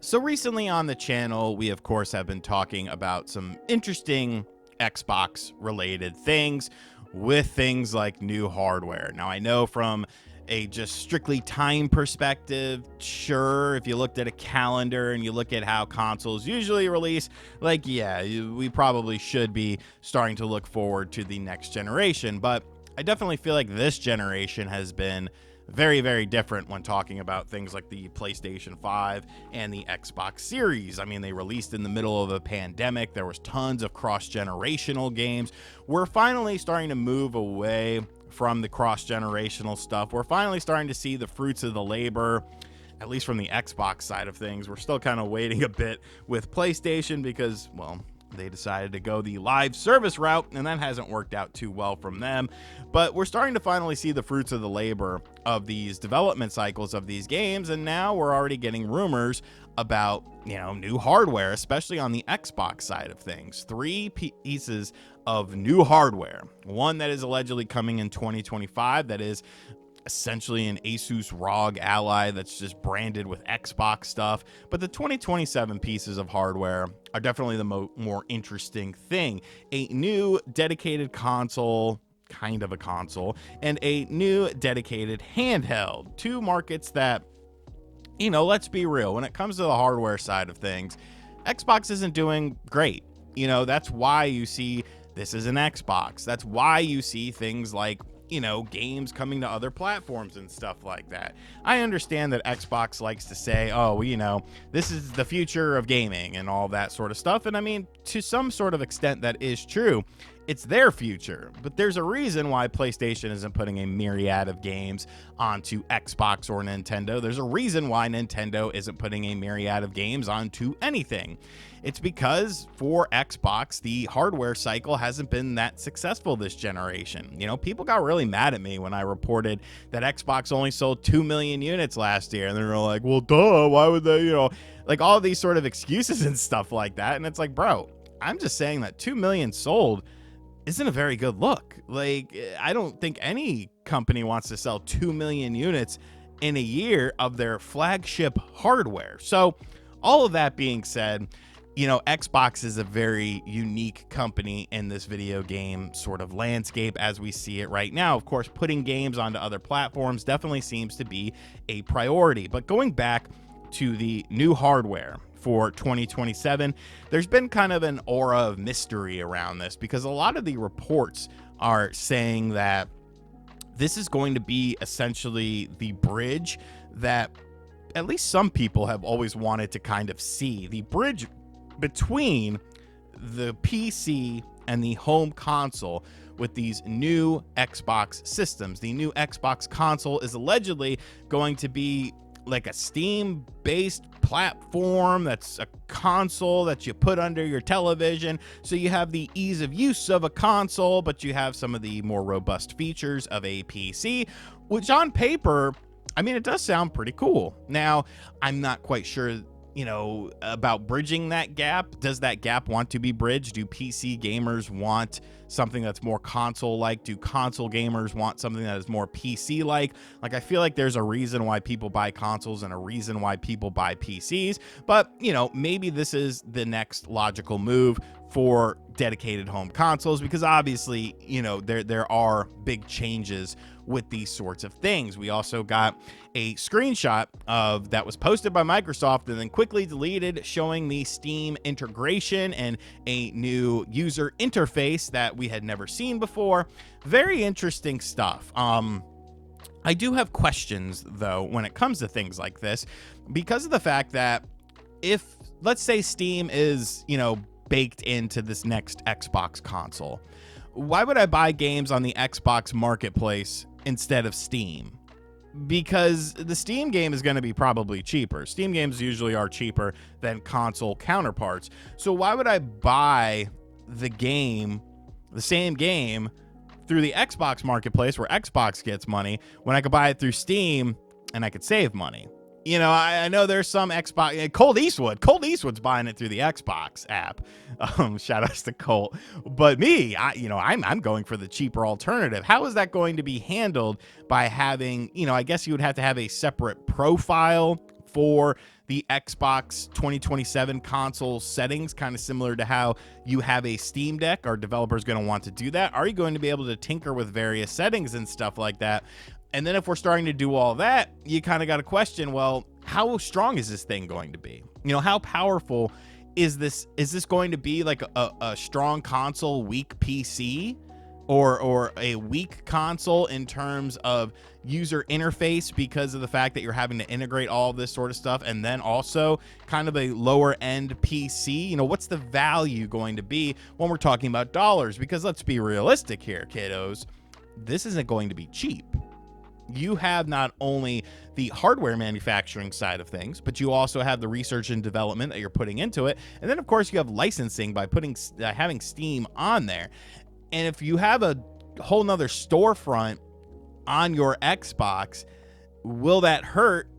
So recently on the channel, we of course have been talking about some interesting Xbox related things with things like new hardware. Now, I know from a just strictly time perspective, sure, if you looked at a calendar and you look at how consoles usually release, like, yeah, we probably should be starting to look forward to the next generation. But I definitely feel like this generation has been very, very different when talking about things like the PlayStation 5 and the Xbox Series. I mean, they released in the middle of a pandemic. There was tons of cross-generational games. We're finally starting to move away from the cross-generational stuff. We're finally starting to see the fruits of the labor, at least from the Xbox side of things. We're still kind of waiting a bit with PlayStation because, well, they decided to go the live service route, and that hasn't worked out too well from them. But we're starting to finally see the fruits of the labor of these development cycles of these games, and now we're already getting rumors about, new hardware, especially on the Xbox side of things. Three pieces of new hardware. One that is allegedly coming in 2025 that is essentially an Asus ROG Ally that's just branded with Xbox stuff. But the 2027 pieces of hardware are definitely the more interesting thing. A new dedicated console, kind of a console, and a new dedicated handheld. Two markets that, let's be real, when it comes to the hardware side of things, Xbox isn't doing great. That's why you see this is an Xbox. That's why you see things like games coming to other platforms and stuff like that. I understand that Xbox likes to say, oh, this is the future of gaming and all that sort of stuff. And I mean, to some sort of extent, that is true. It's their future, but there's a reason why PlayStation isn't putting a myriad of games onto Xbox or Nintendo. There's a reason why Nintendo isn't putting a myriad of games onto anything. It's because for Xbox, the hardware cycle hasn't been that successful this generation. People got really mad at me when I reported that Xbox only sold 2 million units last year. And they were like, well, duh, why would they, like all these sort of excuses and stuff like that. And it's like, bro, I'm just saying that 2 million sold isn't a very good look. Like, I don't think any company wants to sell 2 million units in a year of their flagship hardware. So all of that being said, Xbox is a very unique company in this video game sort of landscape as we see it right now. Of course, putting games onto other platforms definitely seems to be a priority. But going back to the new hardware for 2027, there's been kind of an aura of mystery around this because a lot of the reports are saying that this is going to be essentially the bridge that at least some people have always wanted to kind of see, the bridge between the PC and the home console with these new Xbox systems. The new Xbox console is allegedly going to be like a Steam-based platform that's a console that you put under your television. So you have the ease of use of a console, but you have some of the more robust features of a PC, which on paper, I mean, it does sound pretty cool. Now, I'm not quite sure about bridging that gap. Does that gap want to be bridged? Do PC gamers want something that's more console-like? Do console gamers want something that is more PC-like? Like, I feel like there's a reason why people buy consoles and a reason why people buy PCs, but, maybe this is the next logical move for dedicated home consoles because obviously, there are big changes with these sorts of things. We also got a screenshot of that was posted by Microsoft and then quickly deleted, showing the Steam integration and a new user interface that we had never seen before. Very interesting stuff. I do have questions though when it comes to things like this because of the fact that if, let's say, Steam is, baked into this next Xbox console, why would I buy games on the Xbox marketplace instead of Steam? Because the Steam game is going to be probably cheaper. Steam games usually are cheaper than console counterparts. So why would I buy the same game through the Xbox marketplace where Xbox gets money when I could buy it through Steam and I could save money? I know there's some Xbox. Colt Eastwood's buying it through the Xbox app. Shout outs to Colt. But me, I'm going for the cheaper alternative. How is that going to be handled by having, I guess you would have to have a separate profile for the Xbox 2027 console settings, kind of similar to how you have a Steam Deck? Are developers going to want to do that? Are you going to be able to tinker with various settings and stuff like that? And then if we're starting to do all that, you kind of got to question, well, how strong is this thing going to be? You know, how powerful is this? Is this going to be like a strong console, weak PC? Or a weak console in terms of user interface because of the fact that you're having to integrate all this sort of stuff, and then also kind of a lower end PC? You know, what's the value going to be when we're talking about dollars? Because let's be realistic here, kiddos, this isn't going to be cheap. You have not only the hardware manufacturing side of things, but you also have the research and development that you're putting into it, and then of course you have licensing by putting having Steam on there. And if you have a whole nother storefront on your Xbox, will that hurt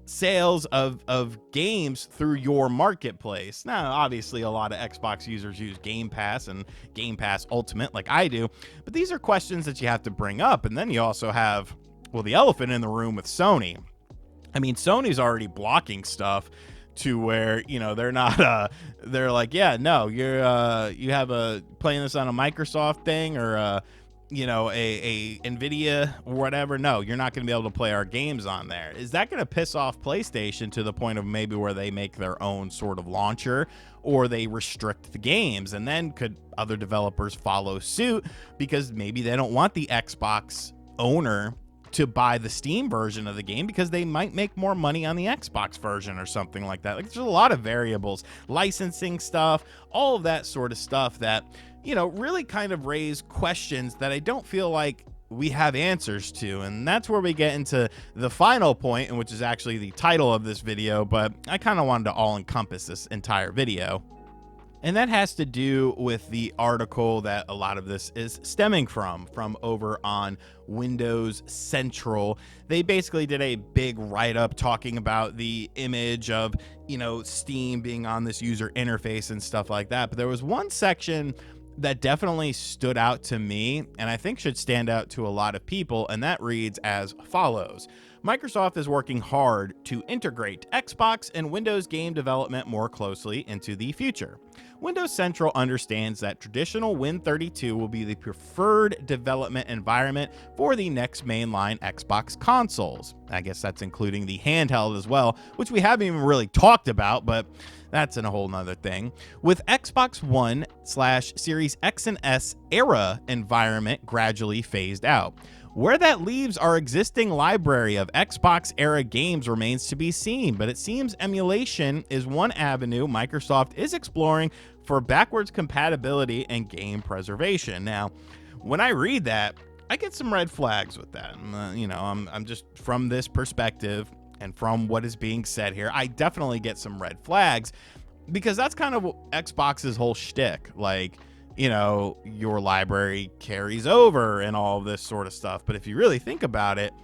sales of games through your marketplace? Now, obviously, a lot of Xbox users use Game Pass and Game Pass Ultimate like I do, but these are questions that you have to bring up. And then you also have, well, the elephant in the room with Sony. I mean, Sony's already blocking stuff to where, you know, they're not they're like, yeah, no, you're you have a playing this on a Microsoft thing or you know, a Nvidia or whatever. No, you're not going to be able to play our games on there. Is that going to piss off PlayStation to the point of maybe where they make their own sort of launcher, or they restrict the games? And then could other developers follow suit because maybe they don't want the Xbox owner to buy the Steam version of the game because they might make more money on the Xbox version or something like that? Like, there's a lot of variables, licensing stuff, all of that sort of stuff that, you know, really kind of raise questions that I don't feel like we have answers to. And that's where we get into the final point, and which is actually the title of this video, but I kind of wanted to all encompass this entire video. And that has to do with the article that a lot of this is stemming from over on Windows Central. They basically did a big write-up talking about the image of, you know, Steam being on this user interface and stuff like that. But there was one section that definitely stood out to me, and I think should stand out to a lot of people, and that reads as follows. Microsoft is working hard to integrate Xbox and Windows game development more closely into the future. Windows Central understands that traditional Win32 will be the preferred development environment for the next mainline Xbox consoles. I guess that's including the handheld as well, which we haven't even really talked about, but that's a whole nother thing. With Xbox One/Series X and S era environment gradually phased out. Where that leaves our existing library of Xbox era games remains to be seen, but it seems emulation is one avenue Microsoft is exploring for backwards compatibility and game preservation. Now, when I read that, I get some red flags with that. You know, I'm just, from this perspective and from what is being said here, I definitely get some red flags, because that's kind of Xbox's whole shtick. Like, you know, your library carries over and all of this sort of stuff. But if you really think about it,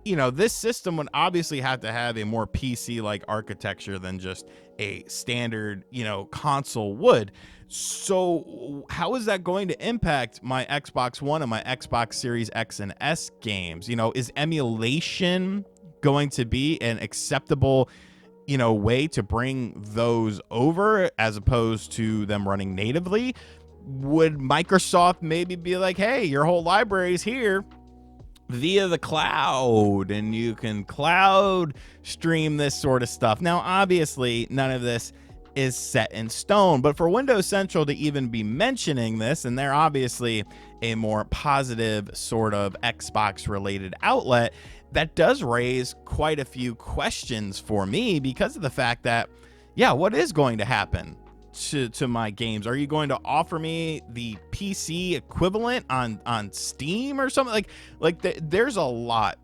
you know, this system would obviously have to have a more PC-like architecture than just a standard, you know, console would. So how is that going to impact my Xbox One and my Xbox Series X and S games? You know, is emulation going to be an acceptable, you know, way to bring those over as opposed to them running natively? Would Microsoft maybe be like, hey, your whole library is here via the cloud and you can cloud stream this sort of stuff? Now, obviously, none of this is set in stone, but for Windows Central to even be mentioning this, and they're obviously a more positive sort of Xbox related outlet, that does raise quite a few questions for me, because of the fact that, yeah, what is going to happen to my games? Are you going to offer me the PC equivalent on Steam or something? There's a lot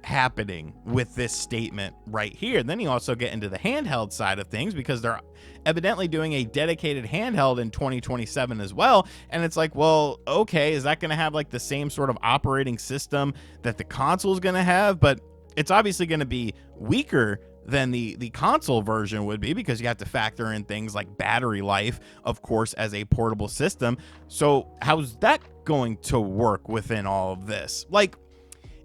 happening with this statement right here. Then you also get into the handheld side of things, because they're evidently doing a dedicated handheld in 2027 as well. And it's like, well, okay, is that going to have like the same sort of operating system that the console is going to have? But it's obviously going to be weaker than the console version would be, because you have to factor in things like battery life, of course, as a portable system. So how's that going to work within all of this? Like,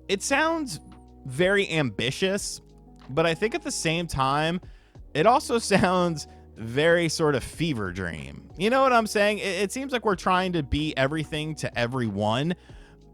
it sounds very ambitious, but I think at the same time, it also sounds very sort of fever dream. You know what I'm saying? It seems like we're trying to be everything to everyone,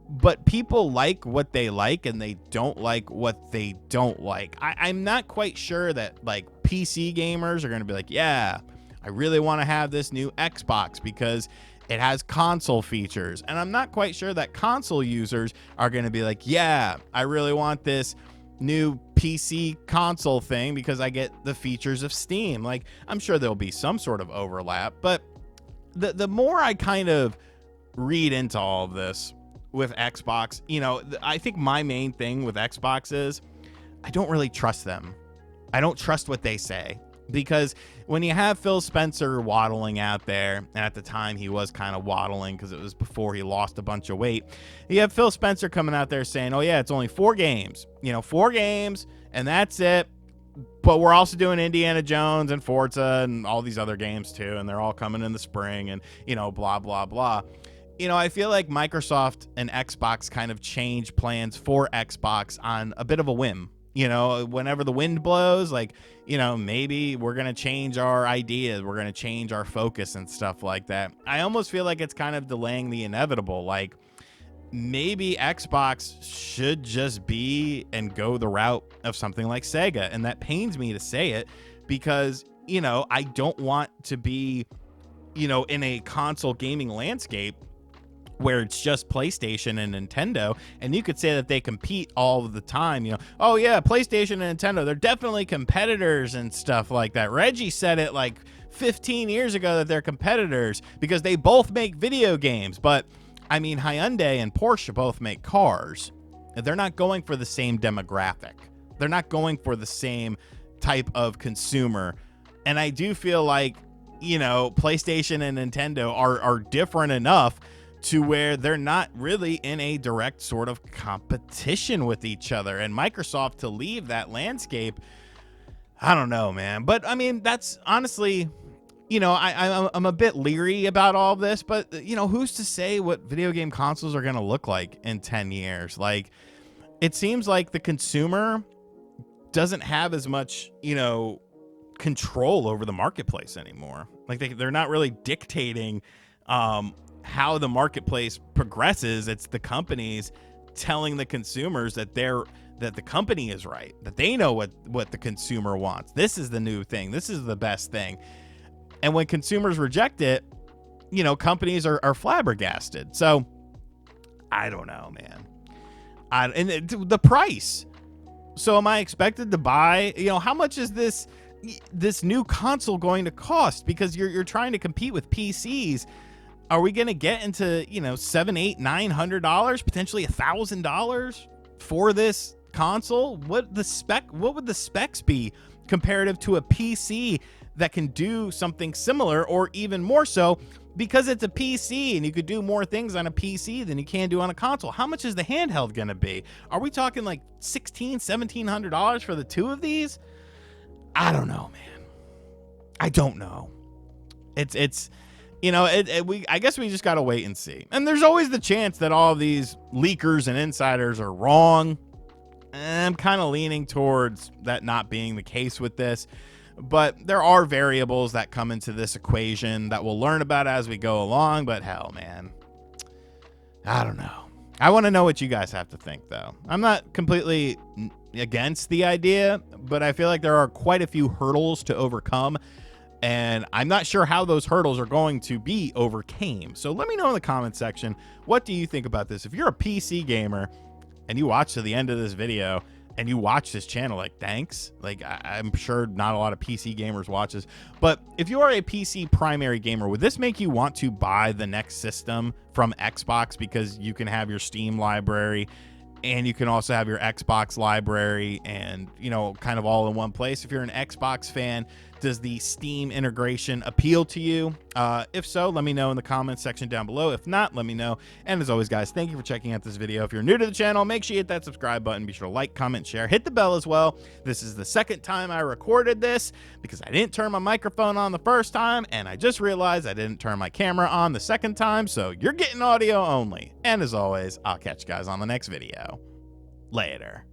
but people like what they like and they don't like what they don't like. I'm not quite sure that like PC gamers are going to be like, yeah, I really want to have this new Xbox because it has console features. And I'm not quite sure that console users are going to be like, yeah, I really want this new PC console thing because I get the features of Steam. Like, I'm sure there'll be some sort of overlap, but the more I kind of read into all of this with Xbox, you know, I think my main thing with Xbox is I don't really trust them. I don't trust what they say, because when you have Phil Spencer waddling out there, and at the time he was kind of waddling because it was before he lost a bunch of weight, you have Phil Spencer coming out there saying, oh yeah, it's only 4 games, you know, 4 games and that's it. But we're also doing Indiana Jones and Forza and all these other games too, and they're all coming in the spring and, you know, blah, blah, blah. You know, I feel like Microsoft and Xbox kind of change plans for Xbox on a bit of a whim. You know, whenever the wind blows, like, you know, maybe we're going to change our ideas. We're going to change our focus and stuff like that. I almost feel like it's kind of delaying the inevitable. Like, maybe Xbox should just be and go the route of something like Sega. And that pains me to say it because, you know, I don't want to be, you know, in a console gaming landscape where it's just PlayStation and Nintendo, and you could say that they compete all of the time. You know, oh yeah, PlayStation and Nintendo, they're definitely competitors and stuff like that. Reggie said it like 15 years ago that they're competitors because they both make video games. But I mean, Hyundai and Porsche both make cars. They're not going for the same demographic. They're not going for the same type of consumer. And I do feel like, you know, PlayStation and Nintendo are different enough to where they're not really in a direct sort of competition with each other. And Microsoft to leave that landscape, I don't know, man. But I mean, that's honestly, you know, I'm a bit leery about all this, but you know, who's to say what video game consoles are going to look like in 10 years? Like, it seems like the consumer doesn't have as much, you know, control over the marketplace anymore. Like they're not really dictating, how the marketplace progresses. It's the companies telling the consumers that that the company is right, that they know what the consumer wants. This is the new thing. This is the best thing. And when consumers reject it, you know, companies are flabbergasted. So I don't know, man. And the price. So am I expected to buy, you know, how much is this new console going to cost? Because you're trying to compete with PCs. Are we going to get into, you know, $700, $800, $900, potentially $1,000 for this console? What would the specs be comparative to a PC that can do something similar or even more so, because it's a PC and you could do more things on a PC than you can do on a console? How much is the handheld going to be? Are we talking like $1,600, $1,700 for the two of these? I don't know, man. I don't know. It's you know, I guess we just got to wait and see. And there's always the chance that all of these leakers and insiders are wrong. I'm kind of leaning towards that not being the case with this. But there are variables that come into this equation that we'll learn about as we go along. But hell, man, I don't know. I want to know what you guys have to think, though. I'm not completely against the idea, but I feel like there are quite a few hurdles to overcome. And I'm not sure how those hurdles are going to be overcame. So let me know in the comment section, what do you think about this? If you're a PC gamer and you watch to the end of this video and you watch this channel, like, thanks. Like, I'm sure not a lot of PC gamers watch this. But if you are a PC primary gamer, would this make you want to buy the next system from Xbox because you can have your Steam library and you can also have your Xbox library and, you know, kind of all in one place? If you're an Xbox fan, does the Steam integration appeal to you? If so, let me know in the comments section down below. If not, let me know. And as always, guys, thank you for checking out this video. If you're new to the channel, make sure you hit that subscribe button. Be sure to like, comment, share, hit the bell as well. This is the second time I recorded this because I didn't turn my microphone on the first time, and I just realized I didn't turn my camera on the second time, so you're getting audio only. And as always, I'll catch you guys on the next video. Later.